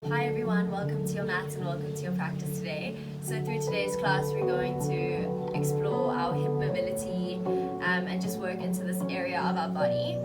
Hi everyone, welcome to your mat and welcome to your practice today. So through today's class we're going to explore our hip mobility and just work into this area of our body.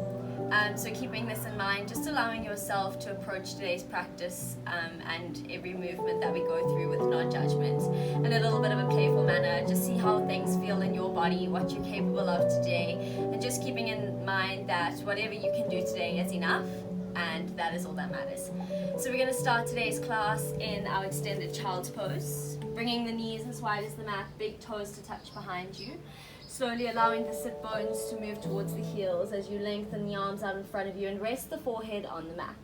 So keeping this in mind, just allowing yourself to approach today's practice and every movement that we go through with non-judgment in a little bit of a playful manner. Just see how things feel in your body, what you're capable of today, and just keeping in mind that whatever you can do today is enough, and that is all that matters. So we're going to start today's class in our extended child's pose, bringing the knees as wide as the mat, big toes to touch behind you, slowly allowing the sit bones to move towards the heels as you lengthen the arms out in front of you and rest the forehead on the mat.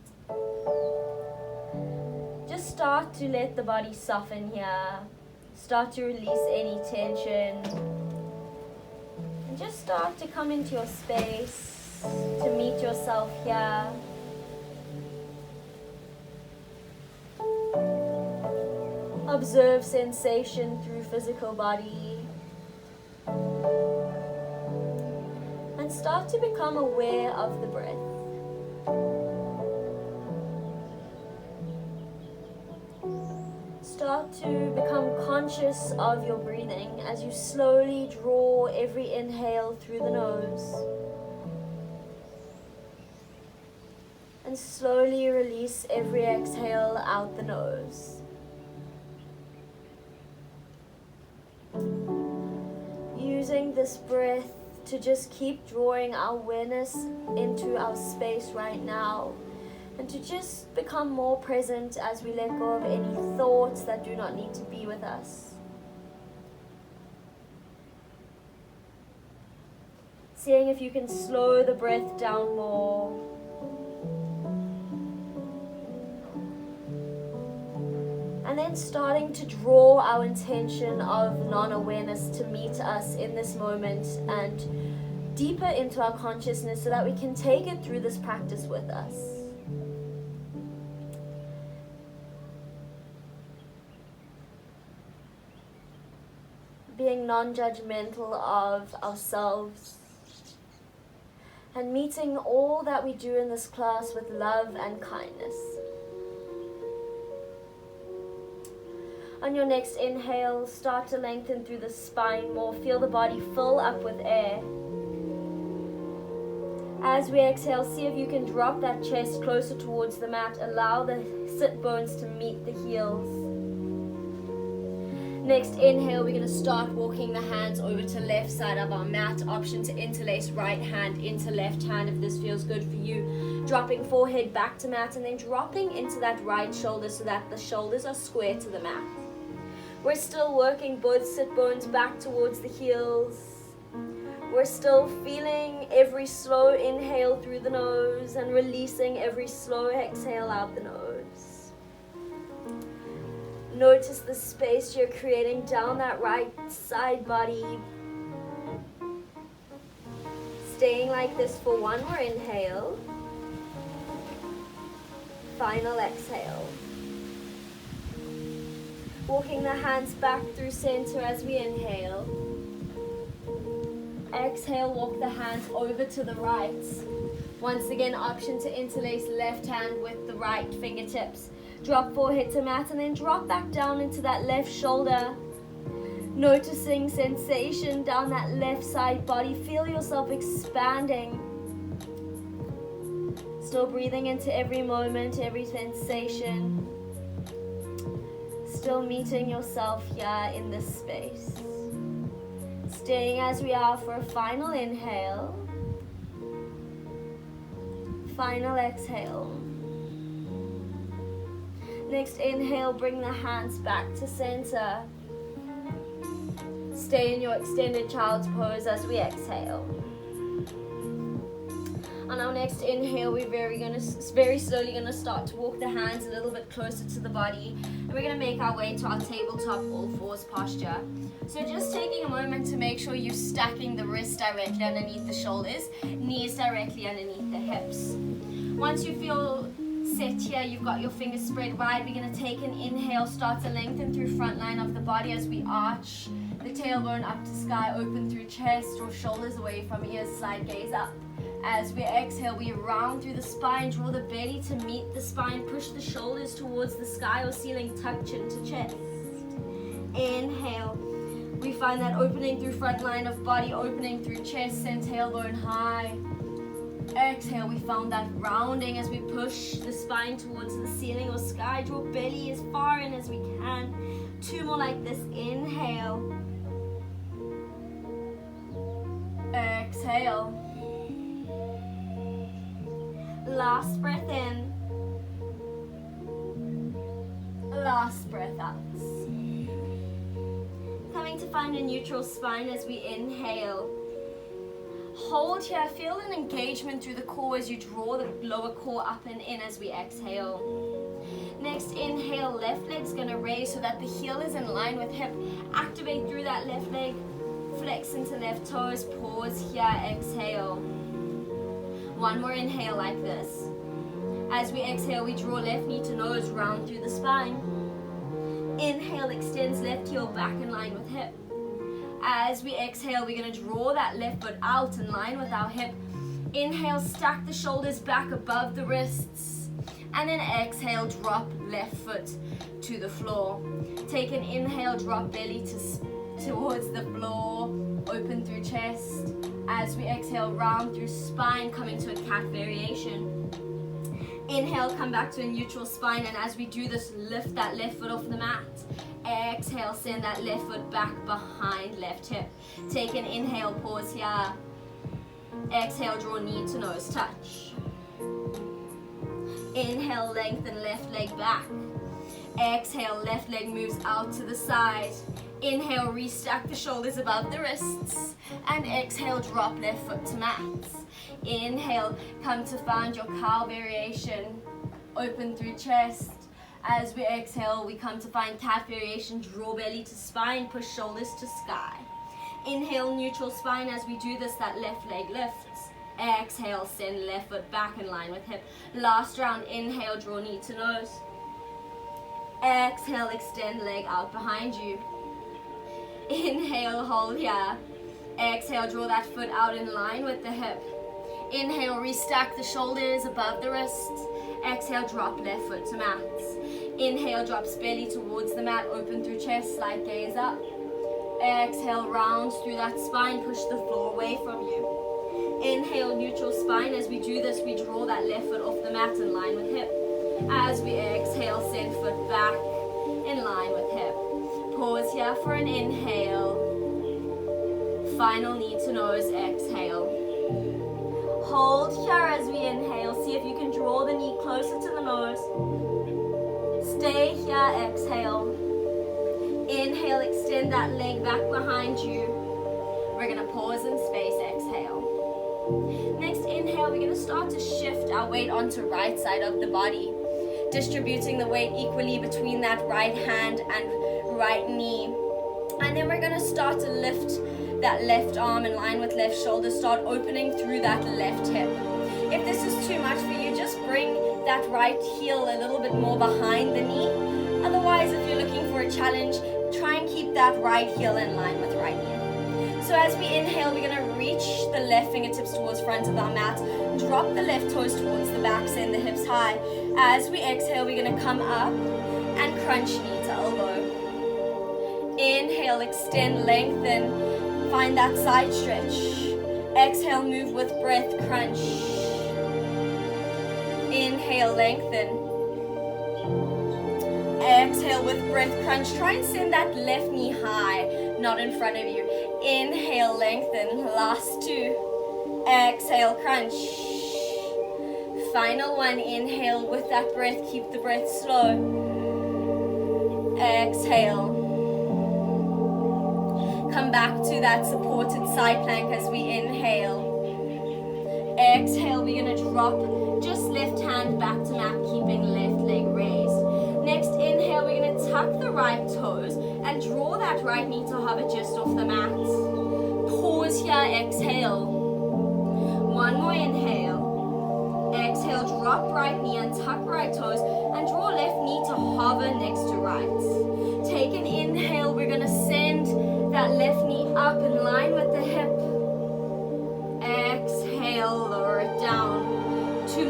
Just start to let the body soften here, start to release any tension, and just start to come into your space, to meet yourself here. Observe sensation through physical body and start to become aware of the breath. Start to become conscious of your breathing as you slowly draw every inhale through the nose and slowly release every exhale out the nose. Using this breath to just keep drawing our awareness into our space right now and to just become more present as we let go of any thoughts that do not need to be with us. Seeing if you can slow the breath down more. And then starting to draw our intention of non-awareness to meet us in this moment and deeper into our consciousness so that we can take it through this practice with us. Being non-judgmental of ourselves and meeting all that we do in this class with love and kindness. On your next inhale, start to lengthen through the spine more. Feel the body fill up with air. As we exhale, see if you can drop that chest closer towards the mat. Allow the sit bones to meet the heels. Next inhale, we're going to start walking the hands over to left side of our mat. Option to interlace right hand into left hand if this feels good for you. Dropping forehead back to mat and then dropping into that right shoulder so that the shoulders are square to the mat. We're still working both sit bones back towards the heels. We're still feeling every slow inhale through the nose and releasing every slow exhale out the nose. Notice the space you're creating down that right side body. Staying like this for one more inhale. Final exhale. Walking the hands back through center as we inhale. Exhale, walk the hands over to the right. Once again, option to interlace left hand with the right fingertips. Drop forehead to mat and then drop back down into that left shoulder. Noticing sensation down that left side body. Feel yourself expanding. Still breathing into every moment, every sensation. Still meeting yourself here in this space. Staying as we are for a final inhale. Final exhale. Next inhale, bring the hands back to center. Stay in your extended child's pose as we exhale. On our next inhale, we're very slowly going to start to walk the hands a little bit closer to the body. And we're going to make our way to our tabletop all fours posture. So just taking a moment to make sure you're stacking the wrists directly underneath the shoulders, knees directly underneath the hips. Once you feel set here, you've got your fingers spread wide, we're going to take an inhale, start to lengthen through front line of the body as we arch the tailbone up to sky, open through chest or shoulders away from ears, side gaze up. As we exhale, we round through the spine, draw the belly to meet the spine, push the shoulders towards the sky or ceiling, tuck chin to chest. Inhale. We find that opening through front line of body, opening through chest, send tailbone high. Exhale, we found that rounding as we push the spine towards the ceiling or sky, draw belly as far in as we can. 2 more like this. Inhale. Exhale. Last breath in. Last breath out. Coming to find a neutral spine as we inhale. Hold here, feel an engagement through the core as you draw the lower core up and in as we exhale. Next inhale, left leg's gonna raise so that the heel is in line with hip. Activate through that left leg, flex into left toes, pause here, exhale. 1 more inhale like this. As we exhale, we draw left knee to nose, round through the spine. Inhale, extends left heel back in line with hip. As we exhale, we're going to draw that left foot out in line with our hip. Inhale, stack the shoulders back above the wrists. And then exhale, drop left foot to the floor. Take an inhale, drop belly towards the floor, open through chest. As we exhale, round through spine, coming to a cat variation. Inhale, come back to a neutral spine, and as we do this, lift that left foot off the mat. Exhale, send that left foot back behind left hip. Take an inhale, pause here. Exhale, draw knee to nose touch. Inhale, lengthen left leg back. Exhale, left leg moves out to the side. Inhale, restack the shoulders above the wrists. And exhale, drop left foot to mat. Inhale, come to find your cow variation. Open through chest. As we exhale, we come to find cat variation. Draw belly to spine, push shoulders to sky. Inhale, neutral spine. As we do this, that left leg lifts. Exhale, send left foot back in line with hip. Last round, inhale, draw knee to nose. Exhale, extend leg out behind you. Inhale, hold here. Exhale, draw that foot out in line with the hip. Inhale, restack the shoulders above the wrists. Exhale, drop left foot to mat. Inhale, drops belly towards the mat, open through chest, slight gaze up. Exhale, round through that spine, push the floor away from you. Inhale, neutral spine. As we do this, we draw that left foot off the mat in line with hip. As we exhale, send foot back in line with hip. Pause here for an inhale. Final knee to nose, exhale. Hold here as we inhale. See if you can draw the knee closer to the nose. Stay here, exhale. Inhale, extend that leg back behind you. We're going to pause in space, exhale. Next inhale, we're going to start to shift our weight onto right side of the body, distributing the weight equally between that right hand and right knee. And then we're going to start to lift that left arm in line with left shoulder, start opening through that left hip. If this is too much for you, just bring that right heel a little bit more behind the knee. Otherwise, if you're looking for a challenge, try and keep that right heel in line with right knee. So as we inhale, we're going to reach the left fingertips towards front of our mat, drop the left toes towards the back, send the hips high. As we exhale, we're going to come up and crunch knee to elbow. Inhale, extend, lengthen. Find that side stretch. Exhale, move with breath, crunch. Inhale, lengthen. Exhale with breath, crunch. Try and send that left knee high, not in front of you. Inhale, lengthen. Last 2. Exhale, crunch. Final 1. Inhale with that breath. Keep the breath slow. Exhale. Come back to that supported side plank as we inhale. Exhale, we're going to drop just left hand back to mat, keeping left leg raised. Next inhale, we're going to tuck the right toes and draw that right knee to hover just off the mat. Pause here, exhale. 1 more inhale. Exhale, drop right knee and tuck right toes and draw left knee to hover next to right. Take an inhale, we're going to send that left knee up in line with the hip. Exhale, lower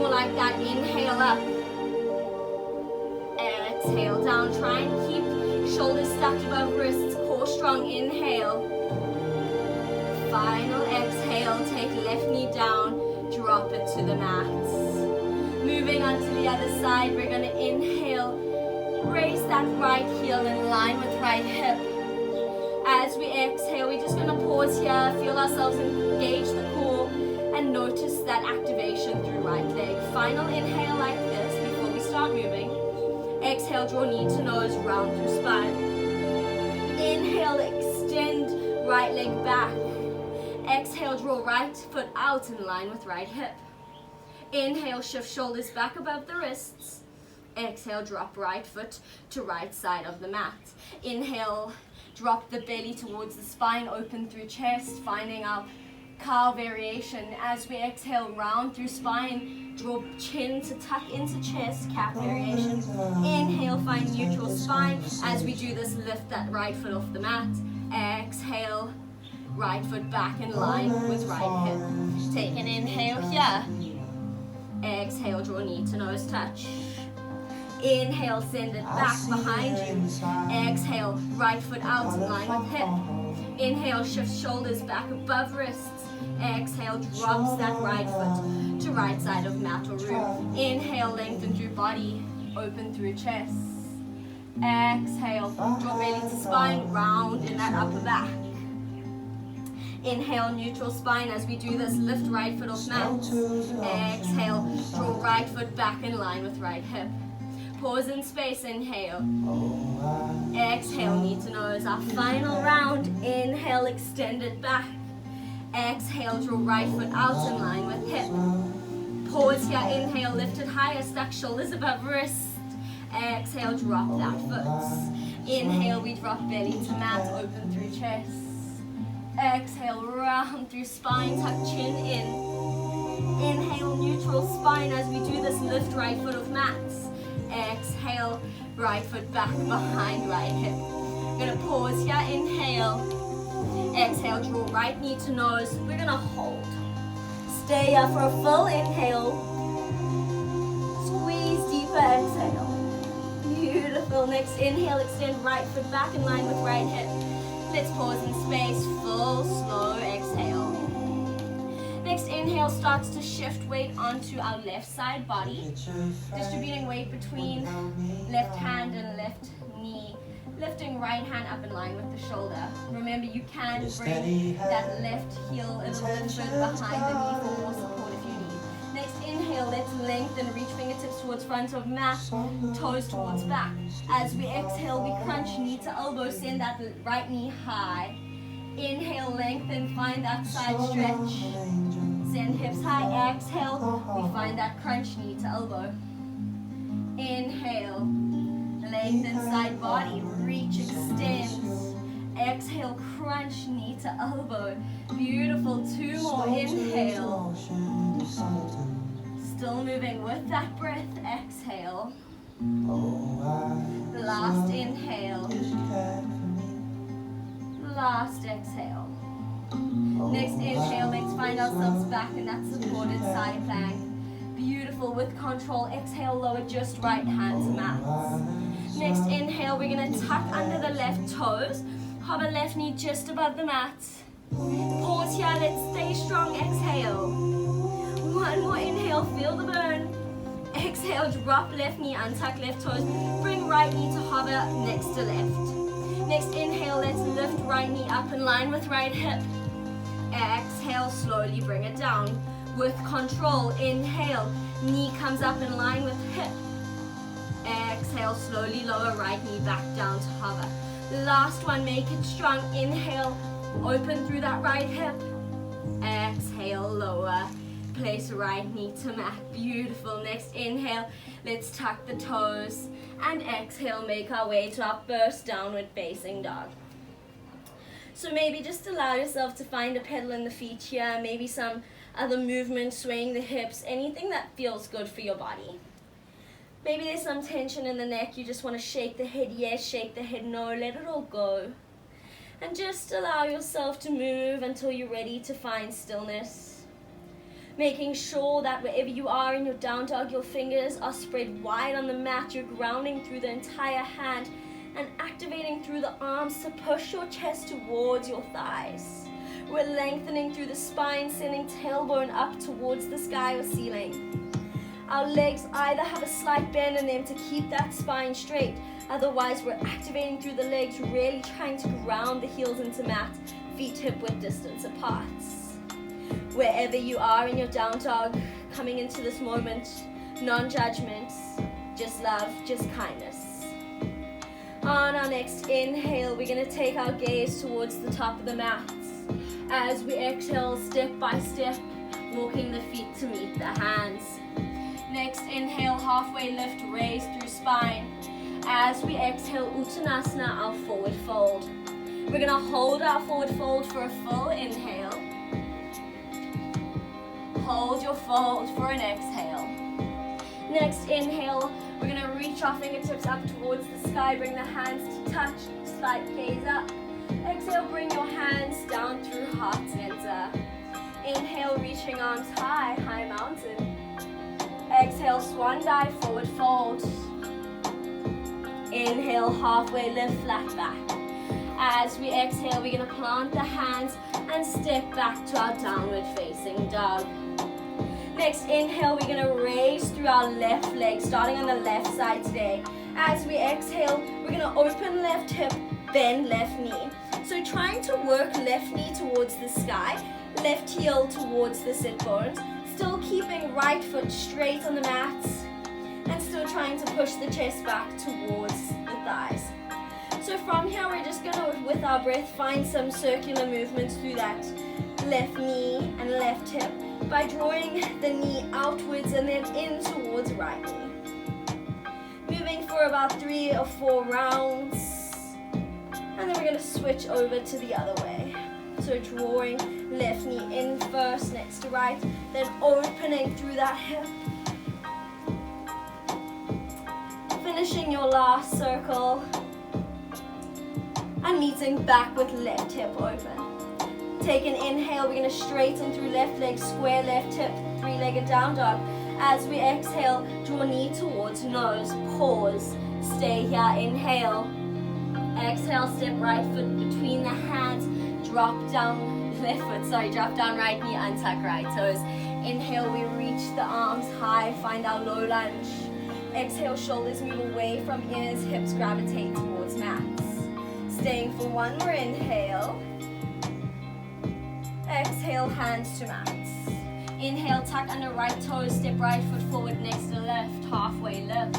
more like that. Inhale up. Exhale down. Try and keep shoulders stacked above wrists. Core strong. Inhale. Final exhale. Take left knee down. Drop it to the mat. Moving on to the other side. We're going to inhale. Raise that right heel in line with right hip. As we exhale, we're just going to pause here. Feel ourselves engage the core. And notice that activation through right leg. Final inhale like this before we start moving. Exhale, draw knee to nose, round through spine. Inhale, extend right leg back. Exhale, draw right foot out in line with right hip. Inhale, shift shoulders back above the wrists. Exhale, drop right foot to right side of the mat. Inhale, drop the belly towards the spine, open through chest, finding our cow variation. As we exhale, round through spine, draw chin to tuck into chest, cat variation. Inhale, find neutral spine. As we do this, lift that right foot off the mat. Exhale, right foot back in line with right hip. Take an inhale here. Exhale, draw knee to nose touch. Inhale, send it back behind you. Exhale, right foot out in line with hip. Inhale, shift shoulders back above wrists. Exhale, drops that right foot to right side of mat or room. Inhale, lengthen through body, open through chest. Exhale, draw belly to spine, round in that upper back. Inhale, neutral spine. As we do this, lift right foot off mat. Exhale, draw right foot back in line with right hip. Pause in space, inhale. Exhale, knee to nose. Our final round. Inhale, extend it back. Exhale, draw right foot out in line with hip. Pause here, inhale, lift it higher, stack shoulders above wrist. Exhale, drop that foot. Inhale, we drop belly to mat, open through chest. Exhale, round through spine, tuck chin in. Inhale, neutral spine. As we do this, lift right foot off mat. Exhale, right foot back behind right hip. We're going to pause here, inhale. Exhale, draw right knee to nose. We're going to hold. Stay here for a full inhale. Squeeze deeper, exhale. Beautiful. Next inhale, extend right foot back in line with right hip. Let's pause in space. Full, slow exhale. Next inhale starts to shift weight onto our left side body. Distributing weight between left hand and left knee. Lifting right hand up in line with the shoulder. Remember, you can bring that left heel a little bit further behind the knee for more support if you need. Next inhale, let's lengthen, reach fingertips towards front of mat, toes towards back. As we exhale, we crunch knee to elbow, send that right knee high. Inhale, lengthen, find that side stretch. Send hips high, exhale, we find that crunch knee to elbow. Inhale. Lengthen side body, reach, extend. Exhale, crunch knee to elbow. Beautiful, 2 more, inhale. Still moving with that breath, exhale. Last inhale. Last exhale. Next inhale, let's find ourselves back in that supported side plank. Beautiful, with control, exhale, lower just right hand to mat. Next inhale, we're going to tuck under the left toes. Hover left knee just above the mat. Pause here, let's stay strong, exhale. 1 more inhale, feel the burn. Exhale, drop left knee, untuck left toes. Bring right knee to hover next to left. Next inhale, let's lift right knee up in line with right hip. Exhale, slowly bring it down. With control, inhale, knee comes up in line with hip. Exhale, slowly lower right knee back down to hover. Last one, make it strong. Inhale, open through that right hip. Exhale, lower. Place right knee to mat. Beautiful. Next inhale, let's tuck the toes. And exhale, make our way to our first downward facing dog. So maybe just allow yourself to find a pedal in the feet here. Maybe some other movement, swaying the hips. Anything that feels good for your body. Maybe there's some tension in the neck. You just want to shake the head yes, shake the head no. Let it all go. And just allow yourself to move until you're ready to find stillness. Making sure that wherever you are in your down dog, your fingers are spread wide on the mat. You're grounding through the entire hand and activating through the arms to push your chest towards your thighs. We're lengthening through the spine, sending tailbone up towards the sky or ceiling. Our legs either have a slight bend in them to keep that spine straight. Otherwise, we're activating through the legs, really trying to ground the heels into mat, feet hip-width distance apart. Wherever you are in your down dog, coming into this moment, non-judgment, just love, just kindness. On our next inhale, we're going to take our gaze towards the top of the mat. As we exhale, step by step, walking the feet to meet the hands. Next inhale, halfway lift, raise through spine. As we exhale, Uttanasana, our forward fold. We're going to hold our forward fold for a full inhale. Hold your fold for an exhale. Next inhale, we're going to reach our fingertips up towards the sky, bring the hands to touch, slight gaze up. Exhale, bring your hands down through heart center. Inhale, reaching arms high, high mountain. Exhale, swan dive, forward fold. Inhale, halfway lift, flat back. As we exhale, we're going to plant the hands and step back to our downward facing dog. Next inhale, we're going to raise through our left leg, starting on the left side today. As we exhale, we're going to open left hip, bend left knee. So trying to work left knee towards the sky, left heel towards the sit bones, still keeping right foot straight on the mat, and still trying to push the chest back towards the thighs. So from here, we're just going to, with our breath, find some circular movements through that left knee and left hip by drawing the knee outwards and then in towards right knee. Moving for about 3 or 4 rounds. And then we're going to switch over to the other way. So drawing left knee in first, next to right, then opening through that hip. Finishing your last circle. And meeting back with left hip open. Take an inhale, we're going to straighten through left leg, square left hip, 3-legged down dog. As we exhale, draw knee towards nose, pause, stay here, inhale. Exhale, step right foot between the hands, drop down drop down right knee, untuck right toes. Inhale, we reach the arms high, find our low lunge. Exhale, shoulders move away from ears, hips gravitate towards mats. Staying for one more inhale. Exhale, hands to mats. Inhale, tuck under right toes, step right foot forward next to left, halfway lift.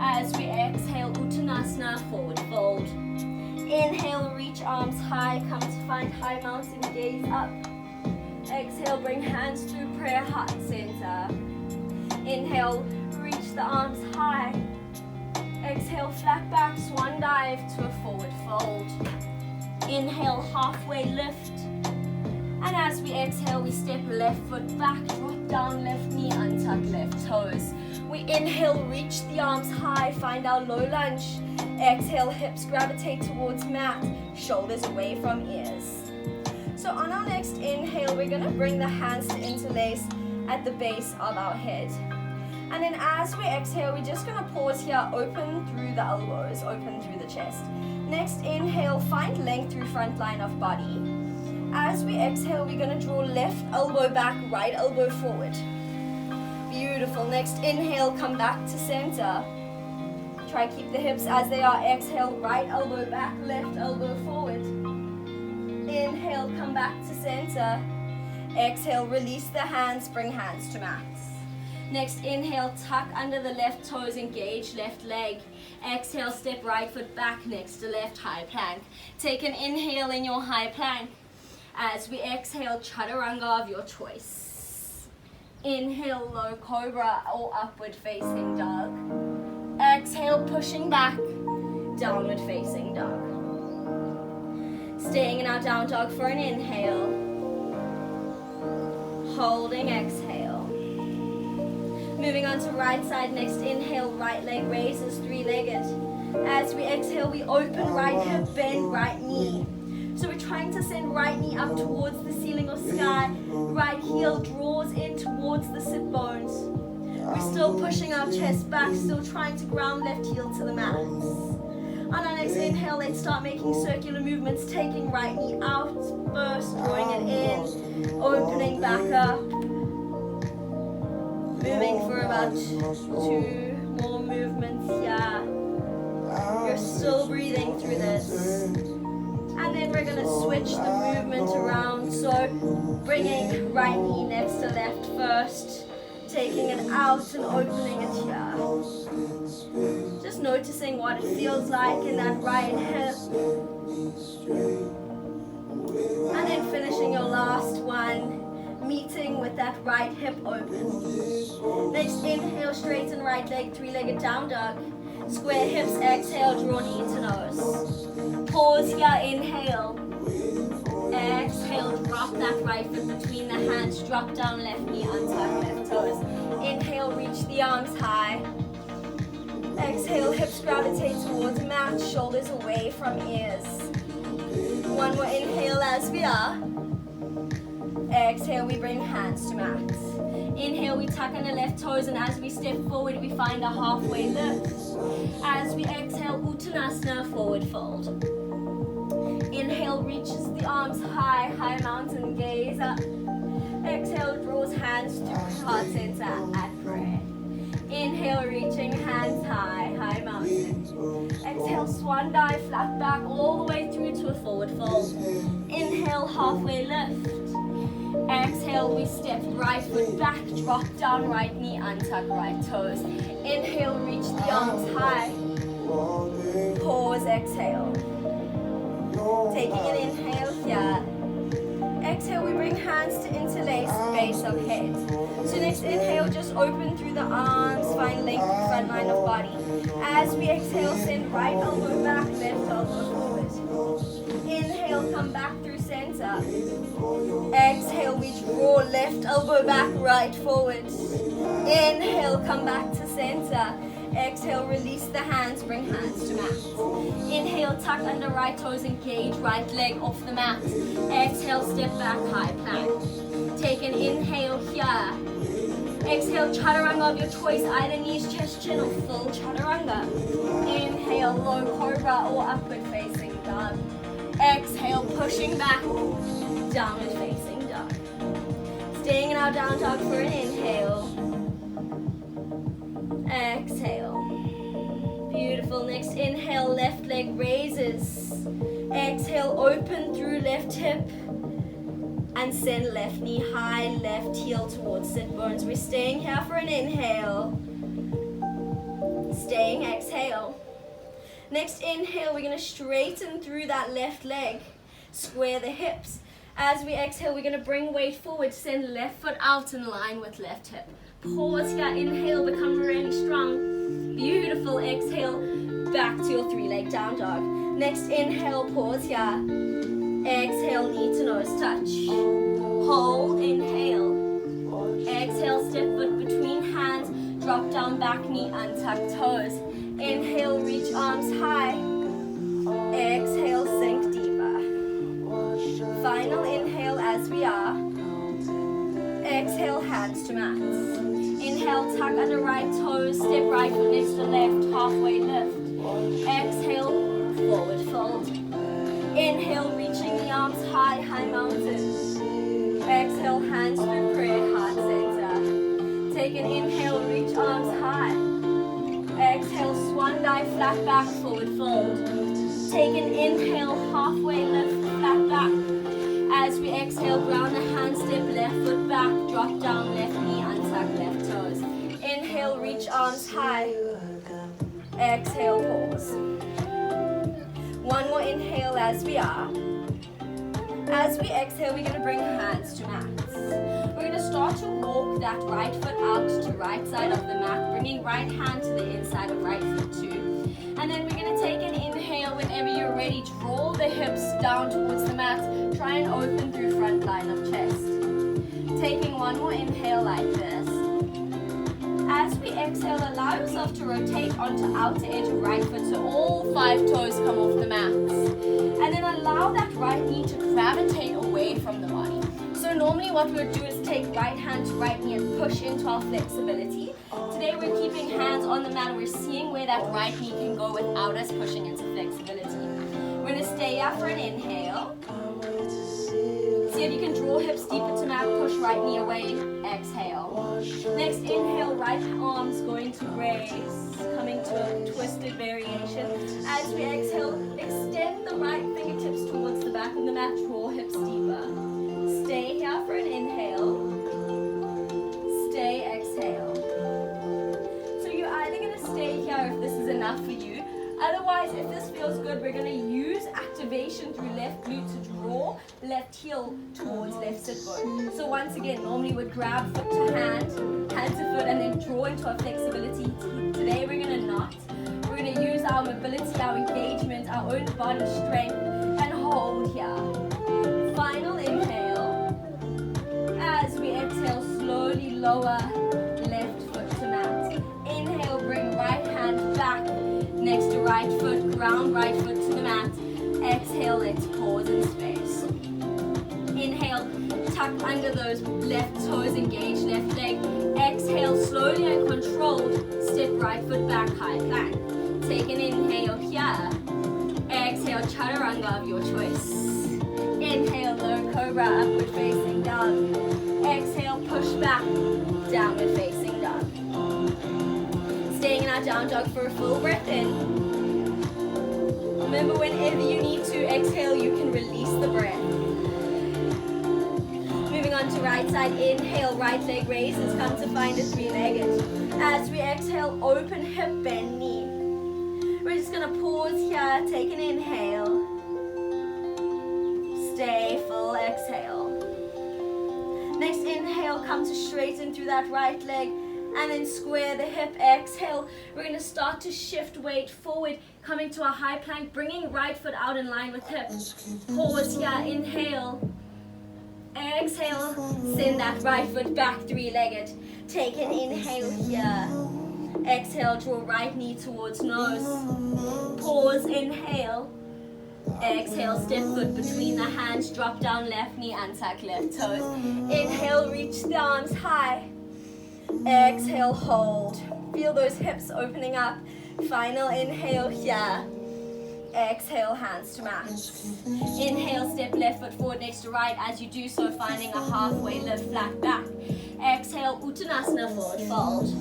As we exhale, Uttanasana, forward fold. Inhale, reach arms high, come to find high mountain, gaze up. Exhale, bring hands through prayer, heart center. Inhale, reach the arms high. Exhale, flat back, swan dive to a forward fold. Inhale, halfway lift. And as we exhale, we step left foot back, drop down left knee, untuck left toes. We inhale, reach the arms high, find our low lunge. Exhale, hips gravitate towards mat, shoulders away from ears. So on our next inhale, we're going to bring the hands to interlace at the base of our head. And then as we exhale, we're just going to pause here, open through the elbows, open through the chest. Next inhale, find length through front line of body. As we exhale, we're going to draw left elbow back, right elbow forward. Beautiful. Next inhale, come back to center. Try keep the hips as they are. Exhale, right elbow back, left elbow forward. Inhale, come back to center. Exhale, release the hands, bring hands to mats. Next inhale, tuck under the left toes, engage left leg. Exhale, step right foot back next to left, high plank. Take an inhale in your high plank. As we exhale, chaturanga of your choice. Inhale, low cobra or upward facing dog. Exhale, pushing back, downward facing dog. Staying in our down dog for an inhale. Holding, exhale. Moving on to right side, next inhale, right leg raises, 3-legged. As we exhale, we open right hip, bend right knee. So we're trying to send right knee up towards the ceiling. ceiling or sky. Right heel draws in towards the sit bones. We're still pushing our chest back, still trying to ground left heel to the mat. On our next inhale, let's start making circular movements, taking right knee out first, drawing it in, opening back up. Moving for about 2 more movements here. You're still breathing through this. And then we're going to switch the movement around. So bringing right knee next to left first. Taking it out and opening it here. Just noticing what it feels like in that right hip. And then finishing your last one. Meeting with that right hip open. Next inhale, straighten right leg, 3-legged down dog. Square hips, exhale, draw knee to nose. Pause here, inhale. Exhale, drop that right foot between the hands, drop down left knee, untuck left toes. Inhale, reach the arms high. Exhale, hips gravitate towards mat, shoulders away from ears. One more inhale as we are. Exhale, we bring hands to mat. Inhale, we tuck under left toes, and as we step forward, we find a halfway lift. As we exhale, Uttanasana, forward fold. Inhale, reaches the arms high, high mountain gaze up. Exhale, draws hands to heart center at prayer. Inhale, reaching hands high, high mountain. Exhale, swan dive, flat back, all the way through to a forward fold. Inhale, halfway lift. Exhale, we step right foot back, drop down right knee, untuck right toes. Inhale, reach the arms high. Pause, exhale. Taking an inhale here. Exhale, we bring hands to interlace, base of head. So next inhale, just open through the arms, find length through front line of body. As we exhale, send right elbow back, left elbow forward. Inhale, come back through center. Exhale, we draw left elbow back, right forward. Inhale, come back to center. Exhale, release the hands, bring hands to mat. Inhale, tuck under right toes, engage right leg off the mat. Exhale, step back, high plank. Take an inhale here. Exhale, chaturanga of your choice, either knees, chest, chin, or full chaturanga. Inhale, low cobra or upward facing dog. Exhale, pushing back, downward facing dog. Staying in our down dog for an inhale. Exhale. Beautiful. Next inhale, left leg raises. Exhale, open through left hip. And send left knee high, left heel towards sit bones. We're staying here for an inhale. Staying, exhale. Next inhale, we're going to straighten through that left leg. Square the hips. As we exhale, we're going to bring weight forward. Send left foot out in line with left hip. Pause here, inhale, become really strong. Beautiful, exhale, back to your 3-leg down dog. Next inhale, pause here. Exhale, knee to nose touch. Hold, inhale. Exhale, step foot between hands, drop down back knee, untuck toes. Inhale, reach arms high. Exhale, sink deeper. Final inhale as we are. Exhale, hands to mat. Inhale, tuck under right toes, step right foot next to left, halfway lift. Exhale, forward fold. Inhale, reaching the arms high, high mountain. Exhale, hands through prayer, heart center. Take an inhale, reach arms high. Exhale, swan dive, flat back, forward fold. Take an inhale, halfway lift, flat back. As we exhale, ground the hands, step left foot back, drop down left knee, untuck left toes. Inhale, reach arms high. Exhale, pause. One more inhale as we are. As we exhale, we're going to bring hands to mats. We're going to start to walk that right foot out to right side of the mat, bringing right hand to the inside of right foot too. And then we're going to take an inhale whenever you're ready. Draw the hips down towards the mat. Try and open through front line of chest. Taking one more inhale like this. As we exhale, allow yourself to rotate onto outer edge of right foot so all 5 toes come off the mat. And then allow that right knee to gravitate away from the body. normally what we would do is take right hand to right knee and push into our flexibility. Today we're keeping hands on the mat. We're seeing where that right knee can go without us pushing into flexibility. We're going to stay here for an inhale. See if you can draw hips deeper to mat, push right knee away, exhale. Next inhale, right arms going to raise, coming to a twisted variation. As we exhale, extend the right fingertips towards the back of the mat, draw hips deeper. Stay here for an inhale. Stay, exhale. So you're either going to stay here if this is enough for you. Otherwise, if this feels good, we're going to use activation through left glute to draw left heel towards left sit bone. So once again, normally we'd grab foot to hand, hand to foot, and then draw into our flexibility. Today we're going to not. We're going to use our mobility, our engagement, our own body strength, and hold here. Final inhale. As we exhale, slowly lower left foot to mat. Inhale, bring right hand back next to right foot, ground right foot to the mat. Exhale, let's pause in space. Inhale, tuck under those left toes, engage left leg. Exhale, slowly and controlled, step right foot back, high plank. Take an inhale here. Exhale, chaturanga of your choice. Inhale, low cobra, upward facing dog. Exhale, push back, downward facing dog. Staying in our down dog for a full breath in. Remember, whenever you need to exhale, you can release the breath. Moving on to right side, inhale, right leg raises, come to find a three-legged. As we exhale, open hip, bend knee. We're just gonna pause here, take an inhale. Stay, full exhale. Next inhale, come to straighten through that right leg. And then square the hip, exhale. We're going to start to shift weight forward, coming to a high plank, bringing right foot out in line with hip. Pause here, inhale. Exhale, send that right foot back, three-legged. Take an inhale here. Exhale, draw right knee towards nose. Pause, inhale. Exhale, step foot between the hands, drop down left knee, untuck left toes. Inhale, reach the arms high. Exhale, hold. Feel those hips opening up. Final inhale here. Exhale, hands to mat. Inhale, step left foot forward next to right. As you do so, finding a halfway lift, flat back. Exhale, Uttanasana, forward fold.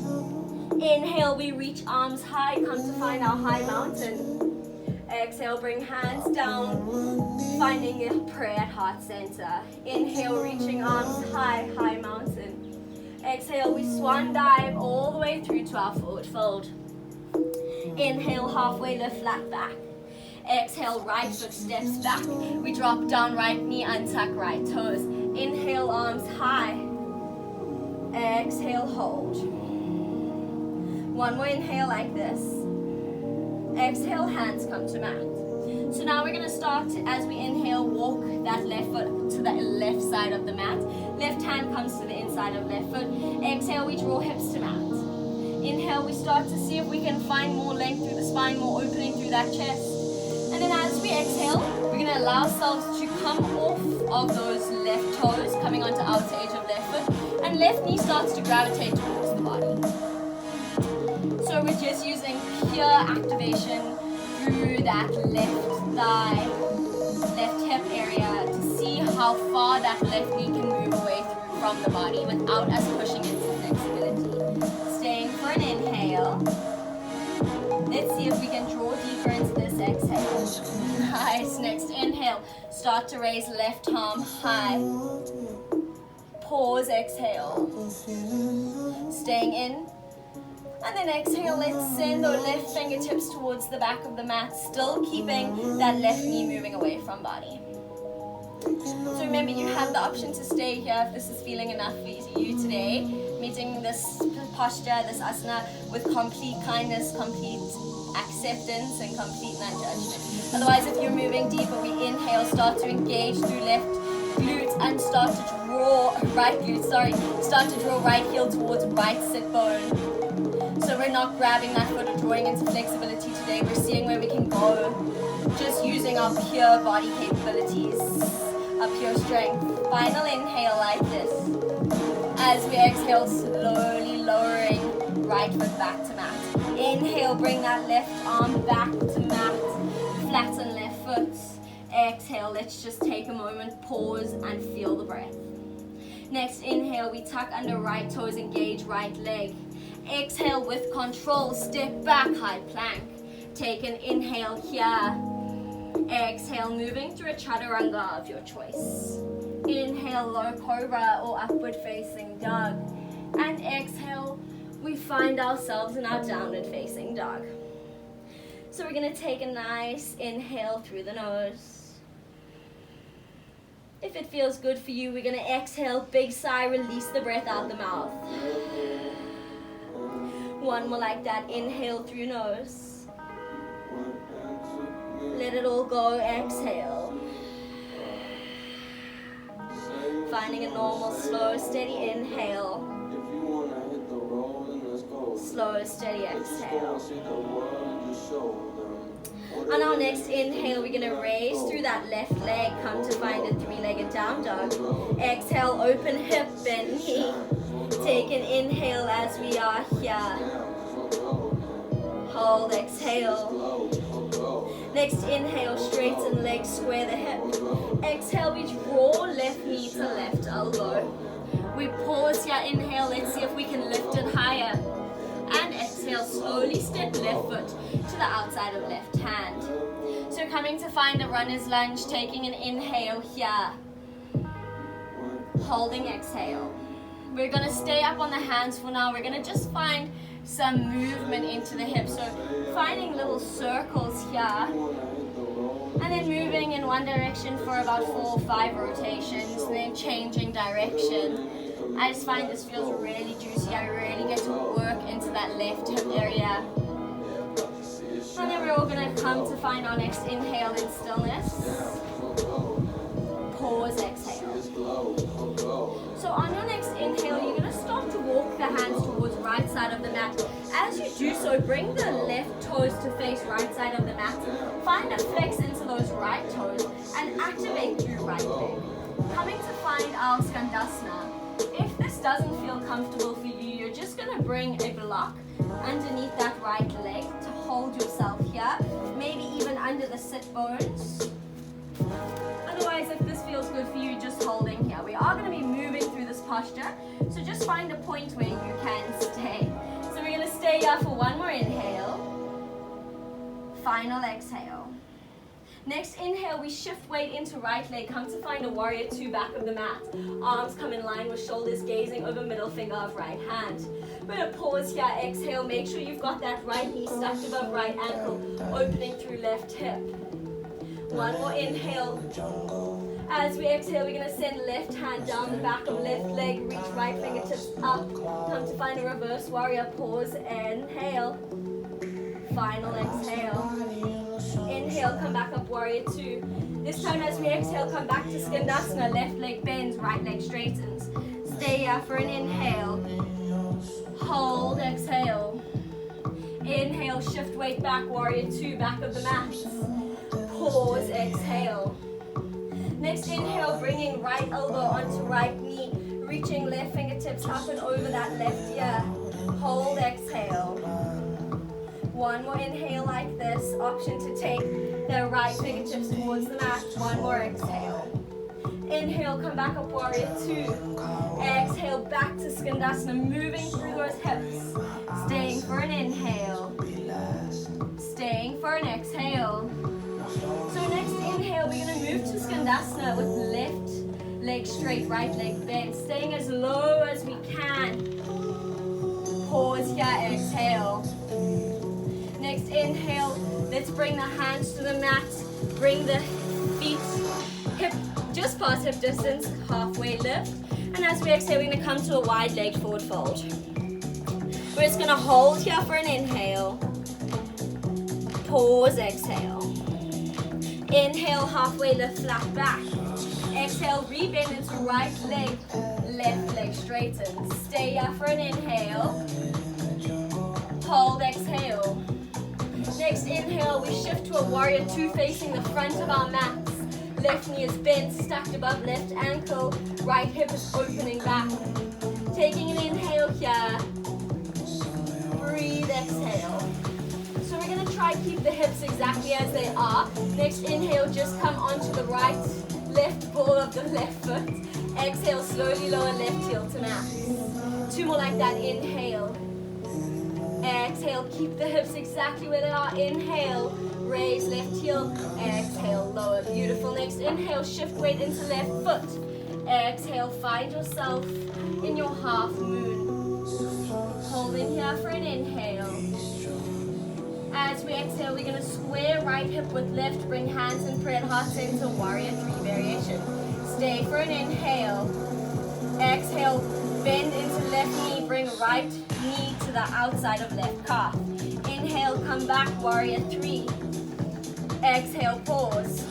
Inhale, we reach arms high, come to find our high mountain. Exhale, bring hands down, finding your prayer at heart center. Inhale, reaching arms high, high mountain. Exhale, we swan dive all the way through to our forward fold. Inhale, halfway lift, flat back. Exhale, right foot steps back. We drop down right knee, untuck right toes. Inhale, arms high. Exhale, hold. One more inhale like this. Exhale, hands come to mat. So now we're going to start, as we inhale, walk that left foot to the left side of the mat. Left hand comes to the inside of left foot. Exhale, we draw hips to mat. Inhale, we start to see if we can find more length through the spine, more opening through that chest. And then as we exhale, we're going to allow ourselves to come off of those left toes, coming onto outer edge of left foot. And left knee starts to gravitate towards the body. So we're just using pure activation through that left thigh, left hip area to see how far that left knee can move away from the body without us pushing into flexibility. Staying for an inhale. Let's see if we can draw deeper into this exhale. Nice. Next inhale. Start to raise left arm high. Pause, exhale. Staying in. And then exhale, let's send those left fingertips towards the back of the mat, still keeping that left knee moving away from body. So remember, you have the option to stay here if this is feeling enough for you today. Meeting this posture, this asana, with complete kindness, complete acceptance, and complete non-judgment. Otherwise, if you're moving deeper, we inhale, start to engage through left glute and start to draw right heel towards right sit bone. So we're not grabbing that foot or drawing into flexibility today. We're seeing where we can go, just using our pure body capabilities. a pure strength. Final inhale like this. As we exhale, slowly lowering right foot back to mat. Inhale, bring that left arm back to mat. Flatten left foot. Exhale, let's just take a moment, pause and feel the breath. Next inhale, we tuck under right toes, engage right leg. Exhale with control, step back, high plank. Take an inhale here. Exhale, moving through a chaturanga of your choice. Inhale, low cobra or upward facing dog. And exhale, we find ourselves in our downward facing dog. So we're gonna take a nice inhale through the nose. If it feels good for you, we're gonna exhale, big sigh, release the breath out the mouth. One more like that, inhale through nose. Let it all go, exhale. Finding a normal, slow, steady inhale. Slow, steady exhale. On our next inhale, we're going to raise through that left leg, come to find a three-legged down dog. Exhale, open hip, bend knee. Take an inhale as we are here. Hold, exhale. Next inhale, straighten legs, square the hip. Exhale, we draw left knee to left elbow. We pause here, inhale, let's see if we can lift it higher. And exhale, slowly step left foot to the outside of left hand. So coming to find a runner's lunge, taking an inhale here. Holding, exhale. We're gonna stay up on the hands for now. We're gonna just find some movement into the hips. So finding little circles here. And then moving in one direction for about 4 or 5 rotations, and then changing direction. I just find this feels really juicy. I really get to work into that left hip area. And then we're all going to come to find our next inhale in stillness. Pause, exhale. So on your next inhale, you're going to start to walk the hands towards right side of the mat. As you do so, bring the left toes to face right side of the mat. Find a flex into those right toes and activate through right leg. Coming to find our Skandasana. If this doesn't feel comfortable for you, you're just going to bring a block underneath that right leg to hold yourself here, maybe even under the sit bones. Otherwise, if this feels good for you, just holding here. We are going to be moving through this posture, so just find a point where you can stay. So we're going to stay here for one more inhale. Final exhale. Next inhale, we shift weight into right leg. Come to find a warrior 2 back of the mat. Arms come in line with shoulders gazing over middle finger of right hand. We're going to pause here, exhale. Make sure you've got that right knee stuck above right ankle, opening through left hip. One more inhale. As we exhale, we're going to send left hand down the back of left leg, reach right fingertips up. Come to find a reverse warrior, pause, inhale. Final exhale. Inhale, come back up, warrior 2. This time as we exhale, come back to Skandasana. Left leg bends, right leg straightens. Stay here for an inhale. Hold, exhale. Inhale, shift weight back, warrior 2, back of the mat. Pause, exhale. Next inhale, bringing right elbow onto right knee, reaching left fingertips up and over that left ear. Hold, exhale. One more inhale like this. Option to take the right fingertips towards the mat. One more exhale. Inhale, come back up, warrior 2. Exhale, back to Skandasana, moving through those hips. Staying for an inhale. Staying for an exhale. So next inhale, we're going to move to Skandasana with left leg straight, right leg bent. Staying as low as we can. Pause here, exhale. Next inhale, let's bring the hands to the mat. Bring the feet hip just past hip distance, halfway lift. And as we exhale, we're going to come to a wide leg forward fold. We're just going to hold here for an inhale. Pause, exhale. Inhale, halfway lift, flat back. Exhale, rebend into right leg, left leg straightens. Stay here for an inhale. Hold, exhale. Next inhale, we shift to a warrior 2 facing the front of our mats. Left knee is bent, stacked above left ankle. Right hip is opening back. Taking an inhale here. Breathe, exhale. So we're going to try keep the hips exactly as they are. Next inhale, just come onto the right, left ball of the left foot. Exhale, slowly lower left heel to mat. 2 more like that, inhale. Exhale, keep the hips exactly where they are. Inhale, raise left heel. Exhale, lower, beautiful. Next inhale, shift weight into left foot. Exhale, find yourself in your half moon. Holding here for an inhale. As we exhale, we're going to square right hip with left, bring hands in prayer, heart center, warrior 3 variation. Stay for an inhale. Exhale, bend into left knee, bring right knee to the outside of left calf. Inhale, come back, warrior 3. Exhale, pause.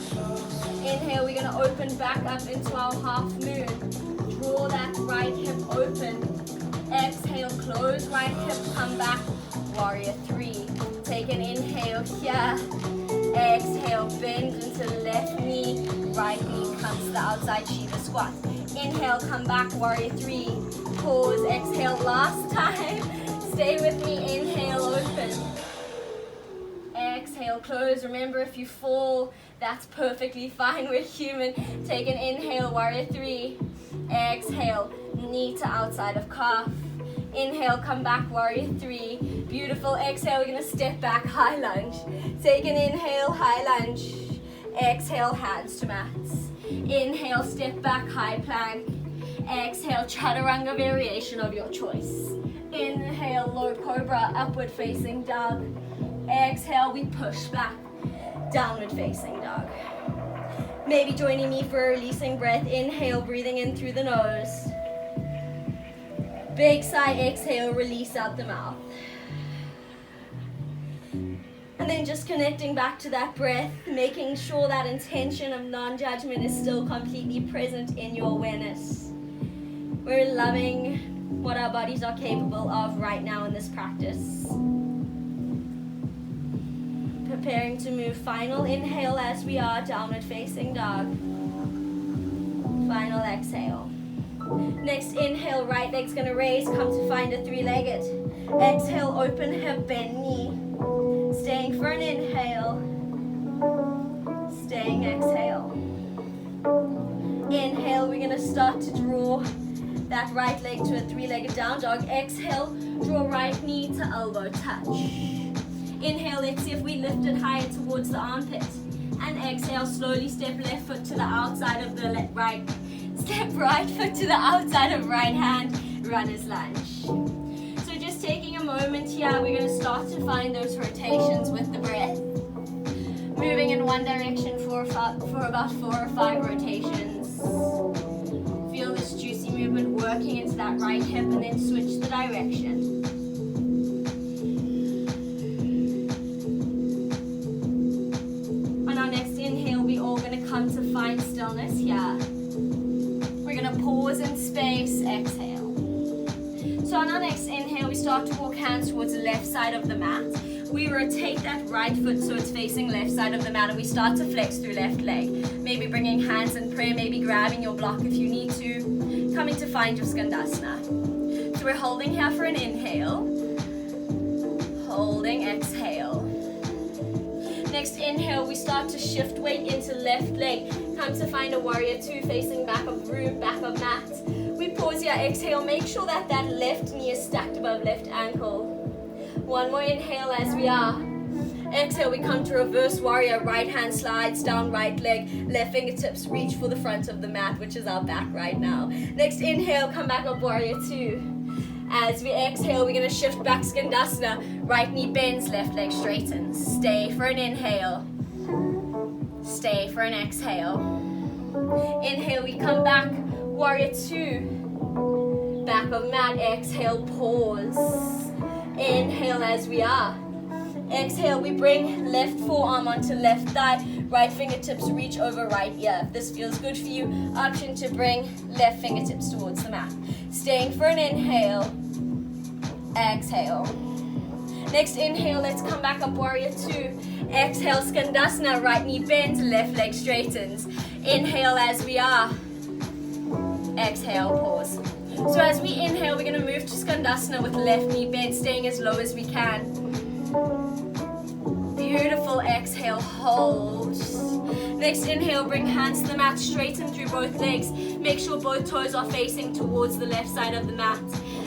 Inhale, we're going to open back up into our half moon. Draw that right hip open. Exhale, close right hip, come back, warrior 3. Take an inhale here. Exhale, bend into left knee. Right knee comes to the outside, Shiva squat. Inhale, come back, warrior 3. Pause, exhale, last time. Stay with me, inhale, open. Exhale, close. Remember, if you fall, that's perfectly fine. We're human. Take an inhale, warrior 3. Exhale, knee to outside of calf. Inhale, come back, warrior 3. Beautiful. Exhale, we're going to step back, high lunge. Take an inhale, high lunge. Exhale, hands to mats. Inhale, step back, high plank. Exhale, chaturanga variation of your choice. Inhale, low cobra, upward facing dog. Exhale, we push back, downward facing dog. Maybe joining me for a releasing breath. Inhale, breathing in through the nose. Big sigh, exhale, release out the mouth. And then just connecting back to that breath, making sure that intention of non-judgment is still completely present in your awareness. We're loving what our bodies are capable of right now in this practice. Preparing to move. Final inhale as we are, downward facing dog. Final exhale. Next inhale, right leg's gonna raise, come to find a 3-legged. Exhale, open hip, bend knee. Staying for an inhale. Staying, exhale. Inhale, we're gonna start to draw that right leg to a 3-legged down dog. Exhale, draw right knee to elbow touch. Inhale, let's see if we lift it higher towards the armpit. And exhale, slowly step left foot to the outside of the right. Step right foot to the outside of right hand, runner's lunge. So just taking a moment here, we're going to start to find those rotations with the breath. Moving in one direction for about 4 or 5 rotations. Feel this juicy movement working into that right hip and then switch the direction. On our next inhale, we're all going to come to find stillness here. We're going to pause in space, exhale. So on our next inhale, we start to walk hands towards the left side of the mat. We rotate that right foot so it's facing left side of the mat, and we start to flex through left leg. Maybe bringing hands in prayer, maybe grabbing your block if you need to. Coming to find your Skandasana. So we're holding here for an inhale. Holding, exhale. Next inhale, we start to shift weight into left leg. Come to find a warrior 2 facing back of room, back of mat. We pause here, exhale, make sure that that left knee is stacked above left ankle. One more inhale as we are. Exhale, we come to reverse warrior. Right hand slides down right leg. Left fingertips reach for the front of the mat, which is our back right now. Next inhale, come back up warrior 2. As we exhale, we're going to shift back Skandasana. Right knee bends, left leg straightens. Stay for an inhale. Stay for an exhale. Inhale, we come back. Warrior 2. Back of mat. Exhale, pause. Inhale as we are. Exhale, we bring left forearm onto left thigh. Right fingertips reach over right ear. If this feels good for you, option to bring left fingertips towards the mat. Staying for an inhale. Exhale. Next inhale, let's come back up, warrior two. Exhale, skandasana, right knee bends, left leg straightens. Inhale as we are. Exhale, pause. So as we inhale, we're going to move to skandasana with left knee bent, staying as low as we can. Beautiful. Exhale, hold. Next inhale, bring hands to the mat, straighten through both legs. Make sure both toes are facing towards the left side of the mat.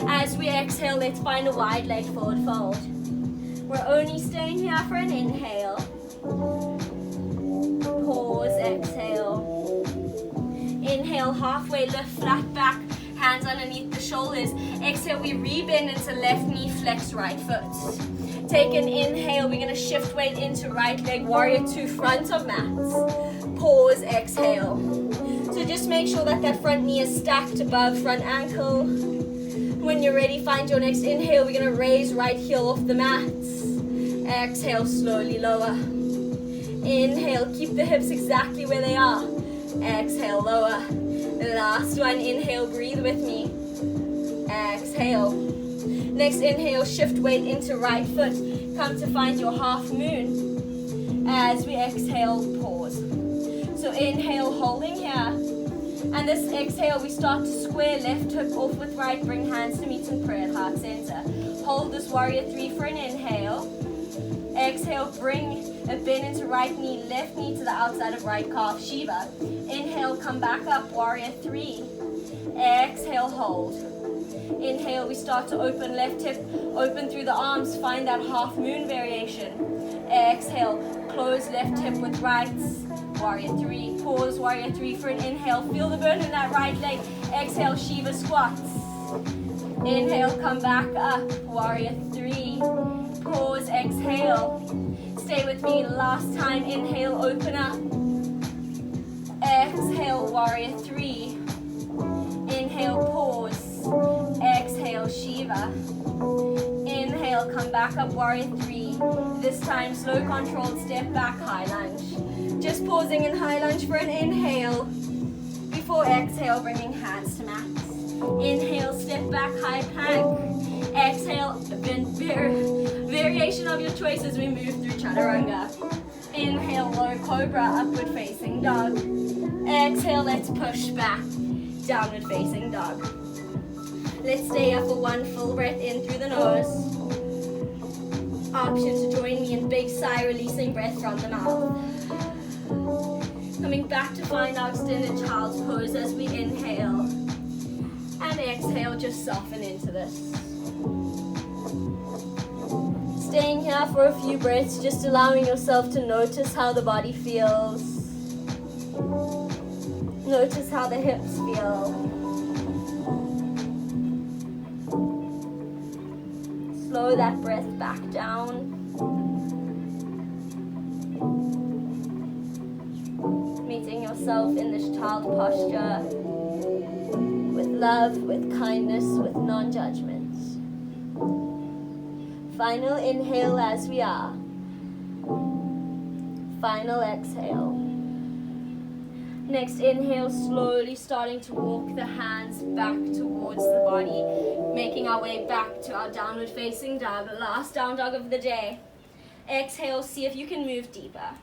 As we exhale, let's find a wide leg forward fold. We're only staying here for an inhale. Pause, exhale. Inhale, halfway lift, flat back, hands underneath the shoulders. Exhale, we rebend into left knee, flex right foot. Take an inhale, we're gonna shift weight into right leg, warrior two, front of mats. Pause, exhale. So just make sure that that front knee is stacked above front ankle. When you're ready, find your next inhale. We're gonna raise right heel off the mat. Exhale, slowly lower. Inhale, keep the hips exactly where they are. Exhale, lower. Last one, inhale, breathe with me. Exhale. Next inhale, shift weight into right foot. Come to find your half moon. As we exhale, pause. So inhale, holding here. And this exhale, we start to square left hip off with right. Bring hands to meet in prayer at heart center. Hold this warrior three for an inhale. Exhale, bring a bend into right knee, left knee to the outside of right calf, Shiva. Inhale, come back up, warrior three. Exhale, hold. Inhale, we start to open left hip, open through the arms, find that half moon variation. Exhale, close left hip with right, warrior three. Pause, warrior three for an inhale. Feel the burn in that right leg. Exhale, Shiva squats. Inhale, come back up, warrior three. Pause, exhale. Stay with me, last time. Inhale, open up. Exhale, warrior three. Inhale, pause. Exhale, Shiva. Inhale, come back up, warrior three. This time, slow controlled step back, high lunge. Just pausing in high lunge for an inhale. Before exhale, bringing hands to mat. Inhale, step back, high plank. Exhale, variation of your choice as we move through chaturanga. Inhale, low cobra, upward facing dog. Exhale, let's push back, downward facing dog. Let's stay up for one full breath in through the nose. Option to join me in big sigh, releasing breath from the mouth. Coming back to find our extended child's pose as we inhale. And exhale, just soften into this. Staying here for a few breaths, just allowing yourself to notice how the body feels. Notice how the hips feel. Slow that breath back down. Meeting yourself in this child posture with love, with kindness, with non-judgment. Final inhale as we are. Final exhale. Next inhale, slowly starting to walk the hands back towards the body, making our way back to our downward facing dog, last down dog of the day. Exhale, see if you can move deeper.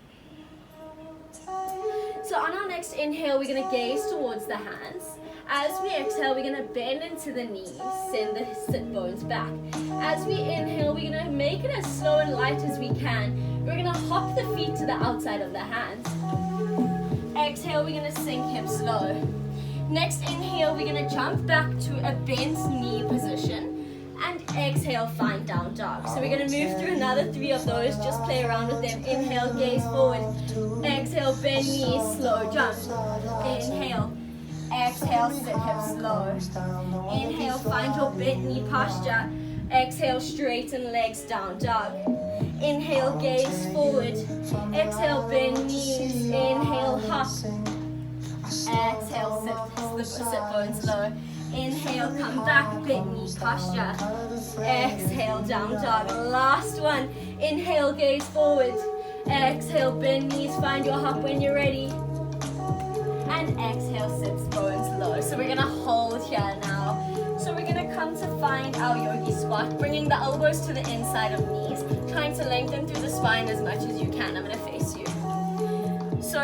So on our next inhale, we're going to gaze towards the hands. As we exhale, we're going to bend into the knees, send the sit bones back. As we inhale, we're going to make it as slow and light as we can. We're going to hop the feet to the outside of the hands. Exhale, we're going to sink hips low. Next inhale, we're going to jump back to a bent knee position. And exhale, find down dog. So we're going to move through another 3 of those. Just play around with them. Inhale, gaze forward. Exhale, bend knees, slow jump. Inhale. Exhale, sit hips low. Inhale, find your bent knee posture. Exhale, straighten legs, down dog. Inhale, gaze forward. Exhale, bend knees. Inhale, hop. Exhale, sit bones low. Inhale, come back, bent knee posture. Exhale, down dog. Last one. Inhale, gaze forward. Exhale, bend knees, find your hop when you're ready. And exhale, sits bones low. So we're gonna hold here now. So we're gonna come to find our yogi squat, bringing the elbows to the inside of knees, trying to lengthen through the spine as much as you can. I'm going to face you. So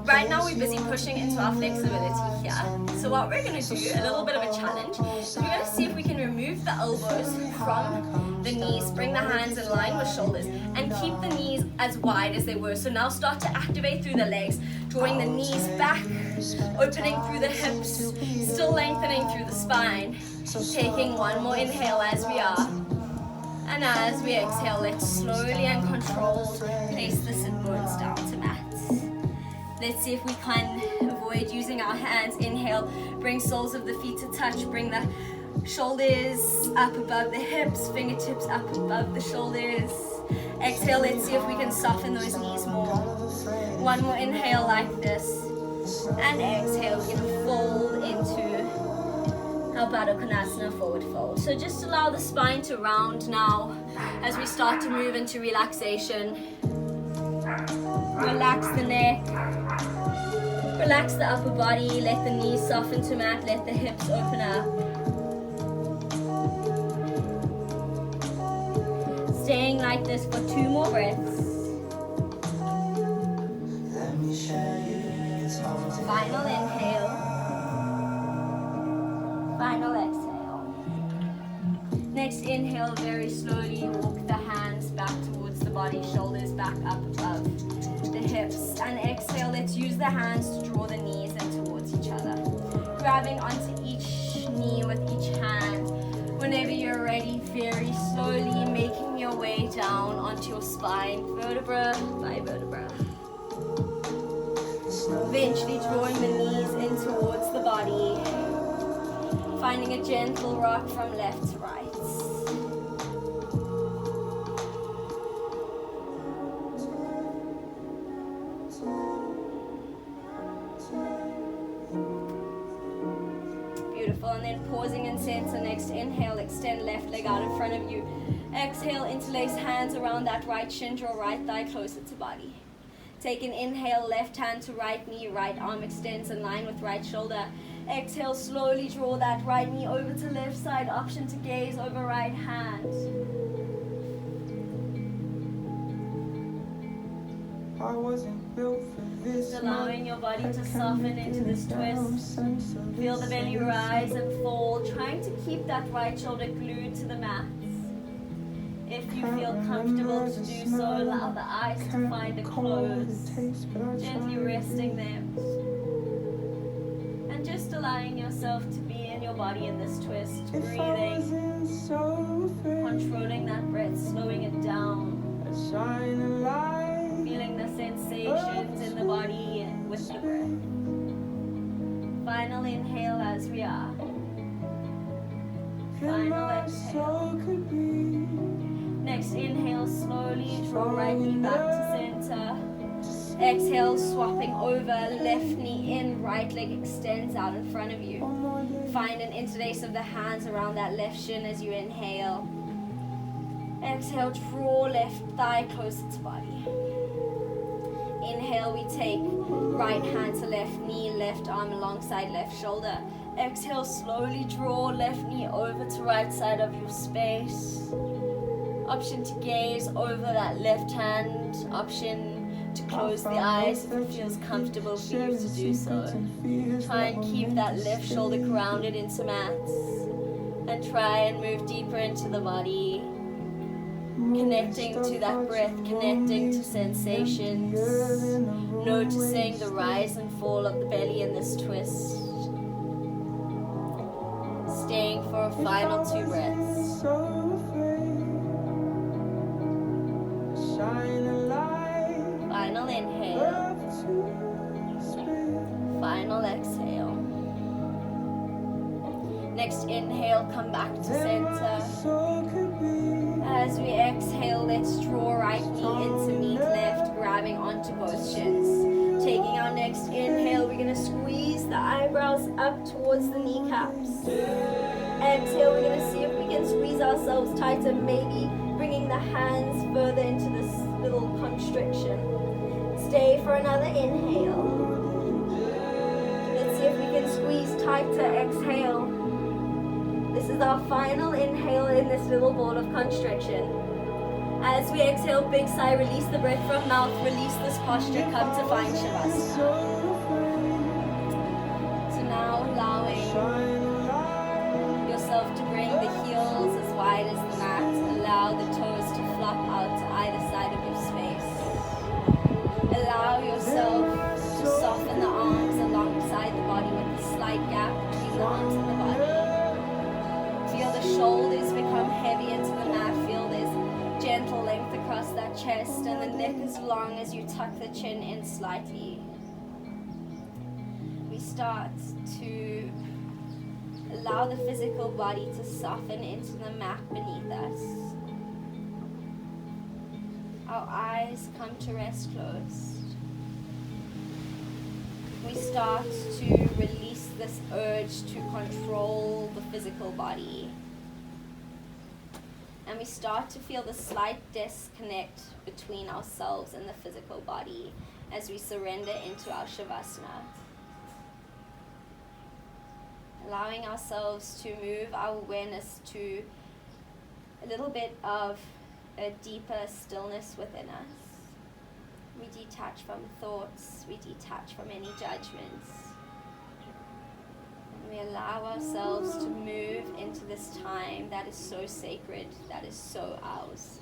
right now we're busy pushing into our flexibility here. So what we're going to do, a little bit of a challenge, is we're going to see if we can remove the elbows from the knees, bring the hands in line with shoulders, and keep the knees as wide as they were. So now start to activate through the legs, drawing the knees back, opening through the hips, still lengthening through the spine. Taking one more inhale as we are. And as we exhale, let's slowly and controlled place the sit bones down to mats. Let's see if we can avoid using our hands. Inhale, bring soles of the feet to touch, bring the shoulders up above the hips, fingertips up above the shoulders. Exhale, let's see if we can soften those knees more. One more inhale like this. And exhale, we're gonna fold into our Baddha Konasana, forward fold. So just allow the spine to round now as we start to move into relaxation. Relax the neck. Relax the upper body. Let the knees soften to mat. Let the hips open up. Staying like this for 2 more breaths. Final inhale. Final exhale. Next inhale, very slowly walk the hands back towards the body, shoulders back up above the hips. And exhale, let's use the hands to draw the knees in towards each other. Grabbing onto each knee with each hand. Whenever you're ready, very slowly making your way down onto your spine, vertebra by vertebra. Eventually drawing the knees in towards the body. Finding a gentle rock from left to right. Beautiful, and then pausing in center. Next inhale, extend left leg out in front of you. Exhale, interlace hands around that right shin, draw right thigh closer to body. Take an inhale, left hand to right knee, right arm extends in line with right shoulder. Exhale, slowly draw that right knee over to left side, option to gaze over right hand. I wasn't built for this. Just allowing your body to soften into this twist. Feel the belly rise and fall, trying to keep that right shoulder glued to the mat. If you feel comfortable to do so, allow the eyes to find a close, gently resting them. And just allowing yourself to be in your body in this twist, breathing, controlling that breath, slowing it down, feeling the sensations in the body and with the breath. Final inhale as we are. Final exhale. Next inhale, slowly draw right knee back to center. Exhale, swapping over, left knee in, right leg extends out in front of you. Find an interlace of the hands around that left shin as you inhale. Exhale, draw left thigh closer to body. Inhale, we take right hand to left knee, left arm alongside left shoulder. Exhale, slowly draw left knee over to right side of your space. Option to gaze over that left hand. Option to close the eyes if it feels comfortable for you to do so. Try and keep that left shoulder grounded into mats. And try and move deeper into the body. Connecting to that breath, connecting to sensations. Noticing the rise and fall of the belly in this twist. Staying for a final 2 breaths. Final inhale. Final exhale. Next inhale, come back to center. As we exhale, let's draw right knee into meet left, grabbing onto both shins. Taking our next inhale, we're going to squeeze the eyebrows up towards the kneecaps. Exhale, we're going to see if we can squeeze ourselves tighter, maybe bringing the hands further into this little constriction. Stay for another inhale. Let's see if we can squeeze tighter. Exhale. This is our final inhale in this little ball of constriction. As we exhale, big sigh, release the breath from mouth, release this posture, come to find Shavasana. So now allowing yourself to bring the heels as wide as the mat, allow the toes to flop out to either side of your space. Allow yourself to soften the arms alongside the body with a slight gap between the arms and the body. Feel the shoulders become heavy into the mat. Feel this gentle length across that chest and the neck as long as you tuck the chin in slightly. We start to allow the physical body to soften into the mat beneath us. Our eyes come to rest closed. We start to release this urge to control the physical body. And we start to feel the slight disconnect between ourselves and the physical body as we surrender into our Shavasana. Allowing ourselves to move our awareness to a little bit of a deeper stillness within us. We detach from thoughts, we detach from any judgments. And we allow ourselves to move into this time that is so sacred, that is so ours.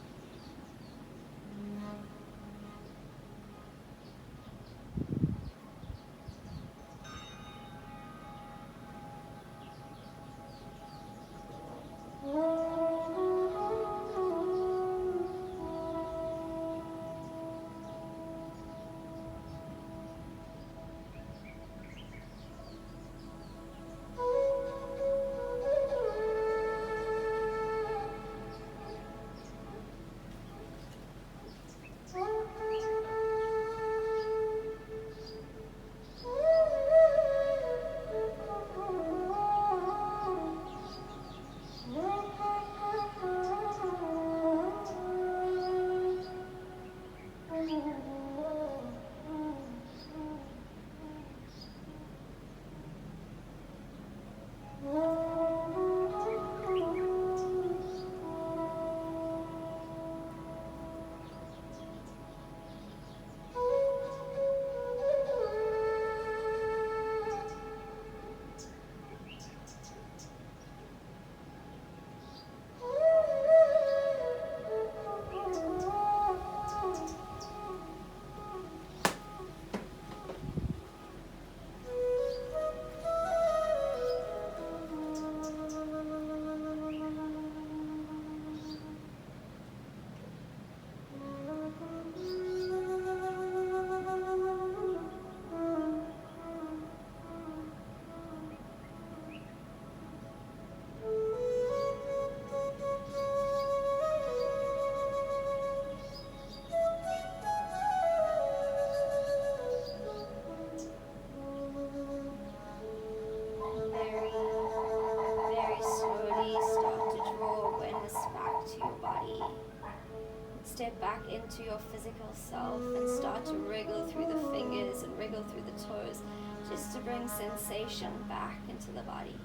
Step back into your physical self and start to wriggle through the fingers and wriggle through the toes just to bring sensation back into the body.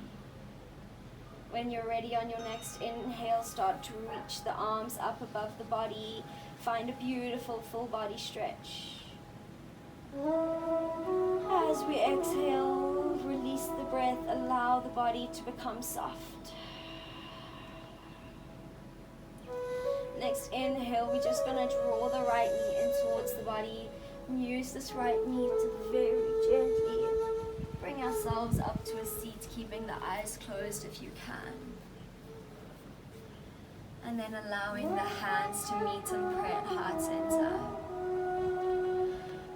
When you're ready on your next inhale, start to reach the arms up above the body. Find a beautiful full body stretch. As we exhale, release the breath, allow the body to become soft. Next inhale, we're just going to draw the right knee in towards the body and use this right knee to very gently bring ourselves up to a seat, keeping the eyes closed if you can. And then allowing the hands to meet and pray at heart center.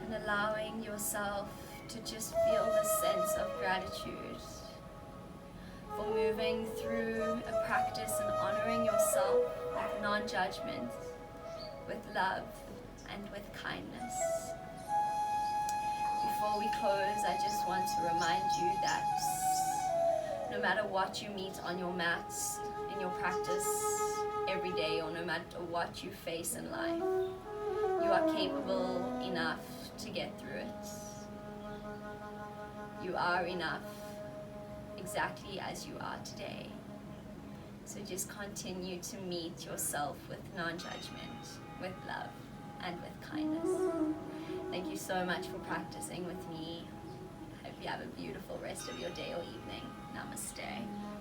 And allowing yourself to just feel the sense of gratitude for moving through a practice and honoring yourself with non-judgment, with love, and with kindness. Before we close, I just want to remind you that no matter what you meet on your mats, in your practice every day, or no matter what you face in life, you are capable enough to get through it. You are enough exactly as you are today. So just continue to meet yourself with non-judgment, with love, and with kindness. Thank you so much for practicing with me. Hope you have a beautiful rest of your day or evening. Namaste.